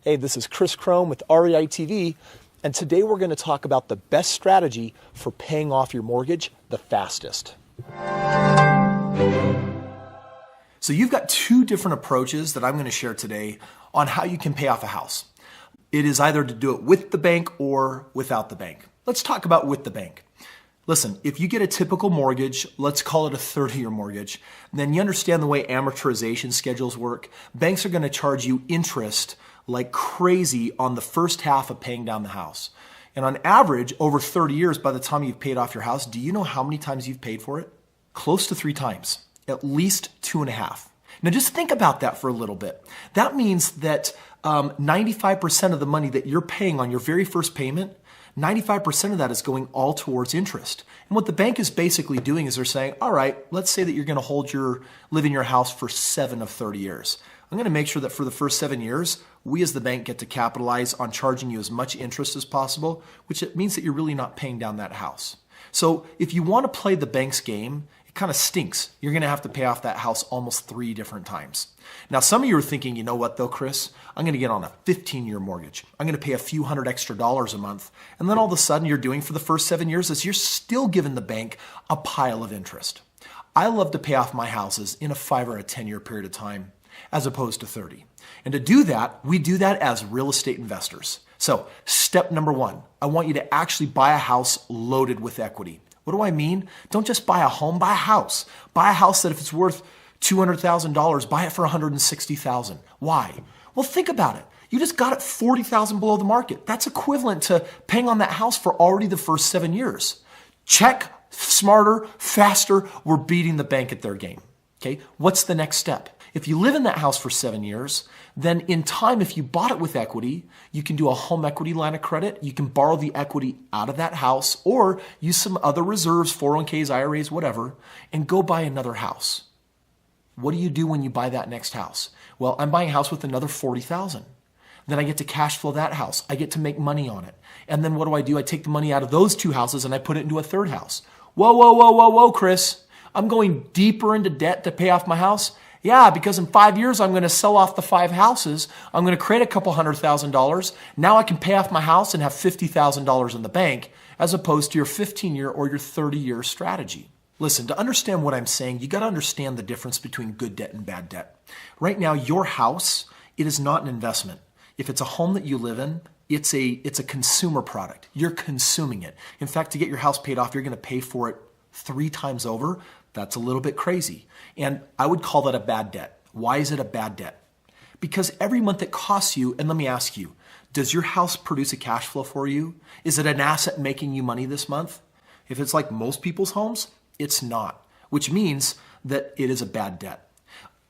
Hey, this is Chris Crone with REI TV, and today we're going to talk about the best strategy for paying off your mortgage the fastest. So you've got two different approaches that I'm going to share today on how you can pay off a house. It is either to do it with the bank or without the bank. Let's talk about with the bank. Listen, if you get a typical mortgage, let's call it a 30-year mortgage, then you understand the way amortization schedules work. Banks are going to charge you interest like crazy on the first half of paying down the house. And on average, over 30 years, by the time you've paid off your house, do you know how many times you've paid for it? Close to 3 times, at least 2.5. Now just think about that for a little bit. That means that 95% of the money that you're paying on your very first payment, 95% of that is going all towards interest. And what the bank is basically doing is they're saying, all right, let's say that you're going to live in your house for 7 of 30 years. I'm going to make sure that for the first 7 years, we as the bank get to capitalize on charging you as much interest as possible, which means that you're really not paying down that house. So if you want to play the bank's game, it kind of stinks. You're going to have to pay off that house almost 3 different times. Now, some of you are thinking, you know what though, Chris? I'm going to get on a 15-year mortgage. I'm going to pay a few $100 extra a month. And then all of a sudden you're doing for the first 7 years is you're still giving the bank a pile of interest. I love to pay off my houses in a 5 or a 10-year period of time as opposed to 30. And to do that, we do that as real estate investors. So step number 1, I want you to actually buy a house loaded with equity. What do I mean? Don't just buy a home, buy a house. Buy a house that if it's worth $200,000, buy it for $160,000. Why? Well, think about it. You just got it $40,000 below the market. That's equivalent to paying on that house for already the first 7 years. Check, smarter, faster, we're beating the bank at their game. Okay, what's the next step? If you live in that house for 7 years, then in time, if you bought it with equity, you can do a home equity line of credit. You can borrow the equity out of that house or use some other reserves, 401ks, IRAs, whatever, and go buy another house. What do you do when you buy that next house? Well, I'm buying a house with another $40,000. Then I get to cash flow that house. I get to make money on it. And then what do? I take the money out of those 2 houses and I put it into a third house. Whoa, Chris. I'm going deeper into debt to pay off my house? Yeah, because in 5 years, I'm going to sell off the 5 houses. I'm going to create a couple $100,000. Now I can pay off my house and have $50,000 in the bank as opposed to your 15-year or your 30-year strategy. Listen, to understand what I'm saying, you got to understand the difference between good debt and bad debt. Right now, your house, it is not an investment. If it's a home that you live in, it's a consumer product. You're consuming it. In fact, to get your house paid off, you're going to pay for it 3 times over. That's a little bit crazy. And I would call that a bad debt. Why is it a bad debt? Because every month it costs you, and let me ask you, does your house produce a cash flow for you? Is it an asset making you money this month? If it's like most people's homes, it's not, which means that it is a bad debt.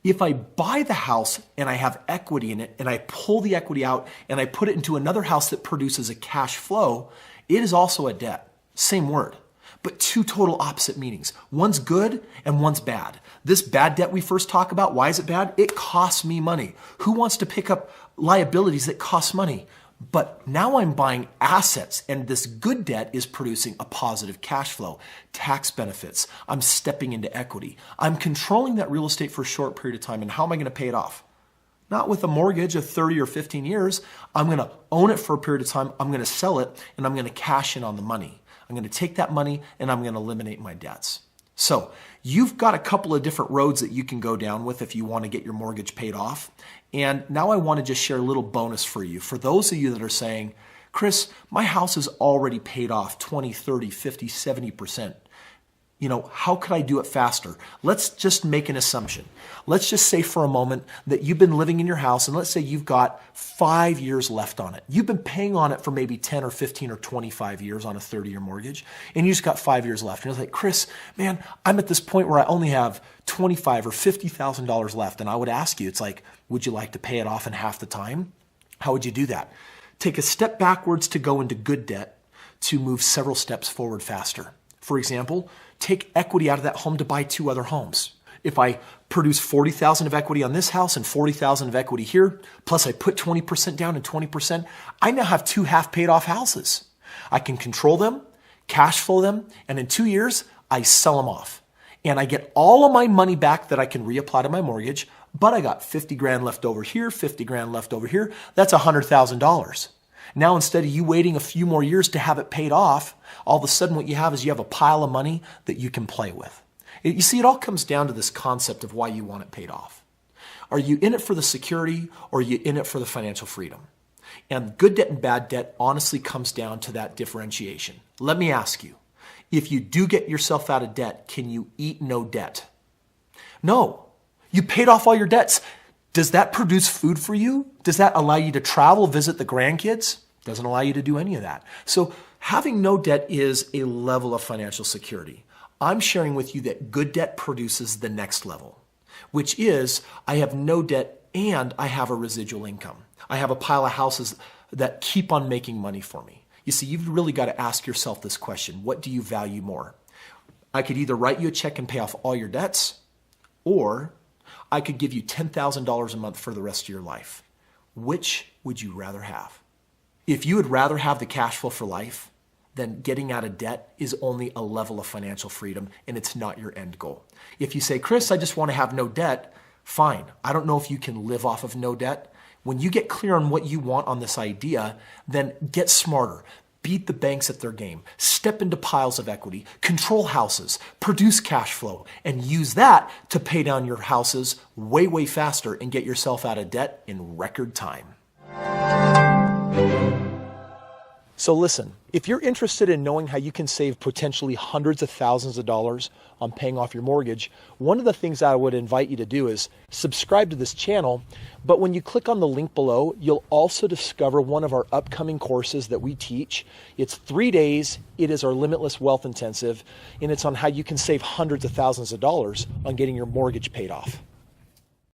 If I buy the house and I have equity in it and I pull the equity out and I put it into another house that produces a cash flow, it is also a debt. Same word, but 2 total opposite meanings. One's good and one's bad. This bad debt we first talk about, why is it bad? It costs me money. Who wants to pick up liabilities that cost money? But now I'm buying assets and this good debt is producing a positive cash flow, tax benefits. I'm stepping into equity. I'm controlling that real estate for a short period of time. And how am I going to pay it off? Not with a mortgage of 30 or 15 years. I'm going to own it for a period of time. I'm going to sell it and I'm going to cash in on the money. I'm going to take that money and I'm going to eliminate my debts. So you've got a couple of different roads that you can go down with if you want to get your mortgage paid off. And now I want to just share a little bonus for you. For those of you that are saying, Chris, my house is already paid off 20, 30, 50, 70%. How could I do it faster? Let's just make an assumption. Let's just say for a moment that you've been living in your house and let's say you've got 5 years left on it. You've been paying on it for maybe 10 or 15 or 25 years on a 30-year mortgage and you just got 5 years left. And you're like, Chris, man, I'm at this point where I only have $25,000 or $50,000 left. And I would ask you, it's like, would you like to pay it off in half the time? How would you do that? Take a step backwards to go into good debt to move several steps forward faster. For example, take equity out of that home to buy 2 other homes. If I produce $40,000 of equity on this house and $40,000 of equity here, plus I put 20% down and 20%, I now have 2 half paid off houses. I can control them, cash flow them, and in 2 years, I sell them off. And I get all of my money back that I can reapply to my mortgage, but I got 50 grand left over here, 50 grand left over here. That's $100,000. Now, instead of you waiting a few more years to have it paid off, all of a sudden what you have is you have a pile of money that you can play with. You see, it all comes down to this concept of why you want it paid off. Are you in it for the security, or are you in it for the financial freedom? And good debt and bad debt honestly comes down to that differentiation. Let me ask you, if you do get yourself out of debt, can you eat no debt? No. You paid off all your debts. Does that produce food for you? Does that allow you to travel, visit the grandkids? Doesn't allow you to do any of that. So having no debt is a level of financial security. I'm sharing with you that good debt produces the next level, which is I have no debt and I have a residual income. I have a pile of houses that keep on making money for me. You see, you've really got to ask yourself this question. What do you value more? I could either write you a check and pay off all your debts, or I could give you $10,000 a month for the rest of your life. Which would you rather have? If you would rather have the cash flow for life, then getting out of debt is only a level of financial freedom, and it's not your end goal. If you say, Chris, I just want to have no debt, fine. I don't know if you can live off of no debt. When you get clear on what you want on this idea, then get smarter. Beat the banks at their game. Step into piles of equity. Control houses. Produce cash flow. And use that to pay down your houses way, way faster and get yourself out of debt in record time. So listen, if you're interested in knowing how you can save potentially hundreds of thousands of dollars on paying off your mortgage, one of the things I would invite you to do is subscribe to this channel. But when you click on the link below, you'll also discover one of our upcoming courses that we teach. It's 3 days. It is our Limitless Wealth Intensive, and it's on how you can save hundreds of thousands of dollars on getting your mortgage paid off.